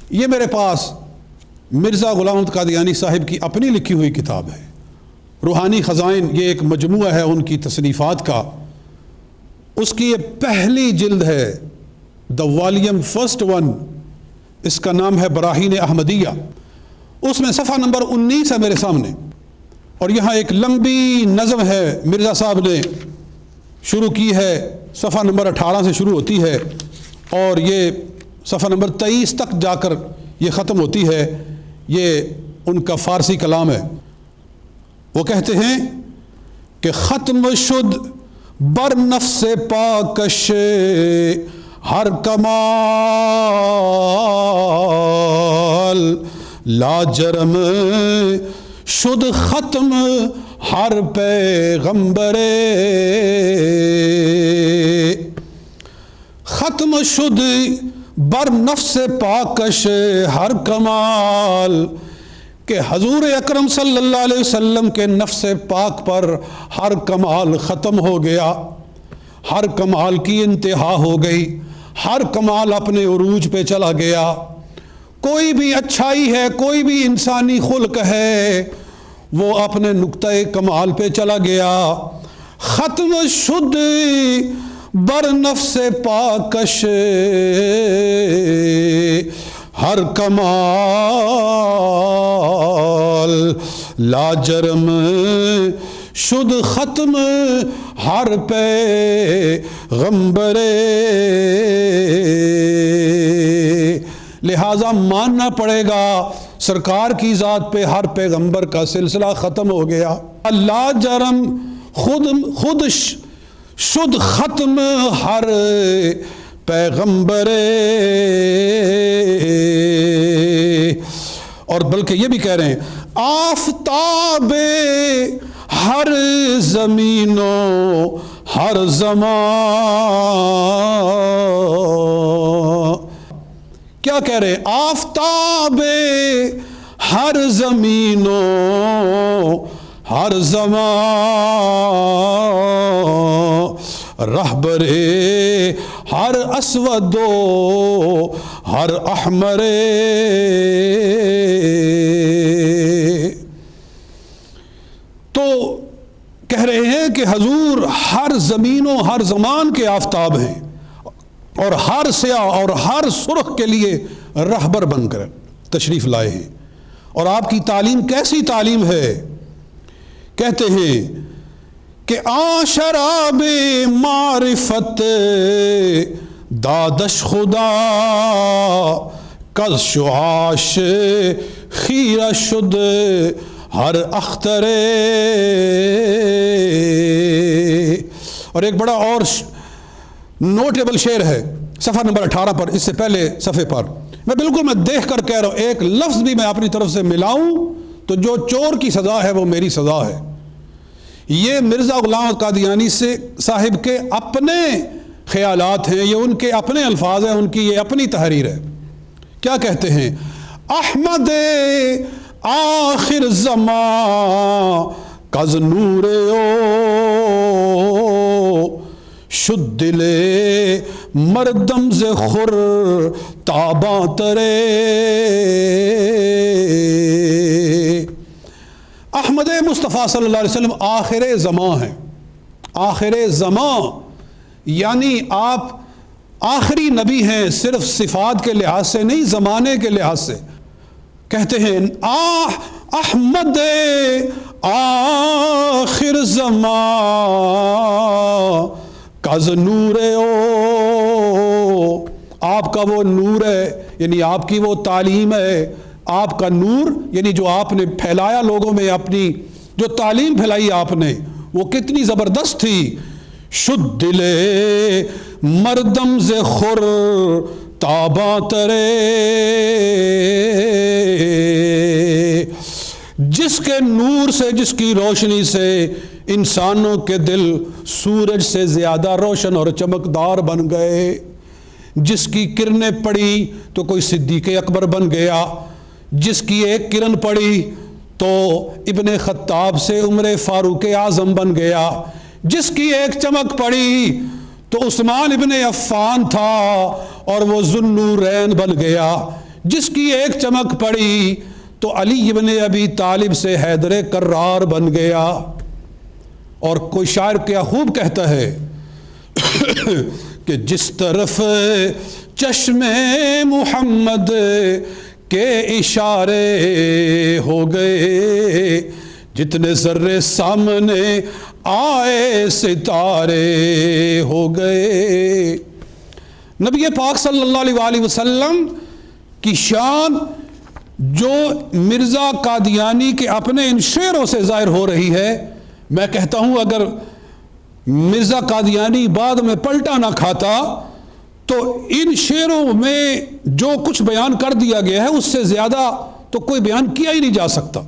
یہ میرے پاس مرزا غلام احمد قادیانی صاحب کی اپنی لکھی ہوئی کتاب ہے، روحانی خزائن، یہ ایک مجموعہ ہے ان کی تصنیفات کا۔ اس کی یہ پہلی جلد ہے، دا والیوم فرسٹ ون، اس کا نام ہے براہین احمدیہ۔ اس میں صفحہ نمبر 19 ہے میرے سامنے، اور یہاں ایک لمبی نظم ہے مرزا صاحب نے شروع کی ہے، صفحہ نمبر 18 سے شروع ہوتی ہے اور یہ صفحہ نمبر 23 تک جا کر یہ ختم ہوتی ہے۔ یہ ان کا فارسی کلام ہے۔ وہ کہتے ہیں کہ ختم شد بر نفس پاکش ہر کمال، لاجرم شد ختم ہر پیغمبر، ختم شد بر نفس پاکش ہر کمال، کہ حضور اکرم صلی اللہ علیہ وسلم کے نفس پاک پر ہر کمال ختم ہو گیا، ہر کمال کی انتہا ہو گئی، ہر کمال اپنے عروج پہ چلا گیا۔ کوئی بھی اچھائی ہے، کوئی بھی انسانی خلق ہے، وہ اپنے نقطہ کمال پہ چلا گیا۔ ختم شد بر نفس پاکش ہر کمال، لاجرم شد ختم ہر پیغمبر، لہذا ماننا پڑے گا سرکار کی ذات پہ ہر پیغمبر کا سلسلہ ختم ہو گیا۔ لاجرم خود شد ختم ہر پیغمبر، اور بلکہ یہ بھی کہہ رہے ہیں آفتاب ہر زمین و ہر زمان، کیا کہہ رہے ہیں؟ آفتاب ہر زمین و ہر زمان، رہبر ہر اسود و ہر احمر، تو کہہ رہے ہیں کہ حضور ہر زمین و ہر زمان کے آفتاب ہیں، اور ہر سیاہ اور ہر سرخ کے لیے رہبر بن کر تشریف لائے ہیں۔ اور آپ کی تعلیم کیسی تعلیم ہے؟ کہتے ہیں کہ آن شراب معرفت دادش خدا، کز شعاش خیرہ شد ہر اختر، اور ایک بڑا اور نوٹیبل شعر ہے صفحہ نمبر 18 پر، اس سے پہلے صفحے پر میں دیکھ کر کہہ رہا ہوں، ایک لفظ بھی میں اپنی طرف سے ملاؤں تو جو چور کی سزا ہے وہ میری سزا ہے۔ یہ مرزا غلام احمد قادیانی سے صاحب کے اپنے خیالات ہیں، یہ ان کے اپنے الفاظ ہیں، ان کی یہ اپنی تحریر ہے۔ کیا کہتے ہیں؟ احمد آخر زمان کز نور او شد دل مردم ز خور تاباں ترے، احمد مصطفیٰ صلی اللہ علیہ وسلم آخر زمان ہیں۔ آخر زمان یعنی آپ آخری نبی ہیں، صرف صفات کے لحاظ سے نہیں، زمانے کے لحاظ سے۔ کہتے ہیں احمد آخر زمان کز نور او، آپ کا وہ نور ہے، یعنی آپ کی وہ تعلیم ہے، آپ کا نور یعنی جو آپ نے پھیلایا لوگوں میں، اپنی جو تعلیم پھیلائی آپ نے، وہ کتنی زبردست تھی۔ شد دل مردم ز خور تاباں ترے، جس کے نور سے، جس کی روشنی سے انسانوں کے دل سورج سے زیادہ روشن اور چمکدار بن گئے، جس کی کرنیں پڑی تو کوئی صدیق اکبر بن گیا، جس کی ایک کرن پڑی تو ابن خطاب سے عمر فاروق اعظم بن گیا، جس کی ایک چمک پڑی تو عثمان ابن عفان تھا اور وہ ذو النورین بن گیا، جس کی ایک چمک پڑی تو علی ابن ابی طالب سے حیدر کرار بن گیا۔ اور کوئی شاعر کیا خوب کہتا ہے کہ جس طرف چشم محمد کے اشارے ہو گئے، جتنے ذرے سامنے آئے ستارے ہو گئے۔ نبی پاک صلی اللہ علیہ وآلہ وسلم کی شان جو مرزا قادیانی کے اپنے ان شعروں سے ظاہر ہو رہی ہے، میں کہتا ہوں اگر مرزا قادیانی بعد میں پلٹا نہ کھاتا تو ان شعروں میں جو کچھ بیان کر دیا گیا ہے اس سے زیادہ تو کوئی بیان کیا ہی نہیں جا سکتا۔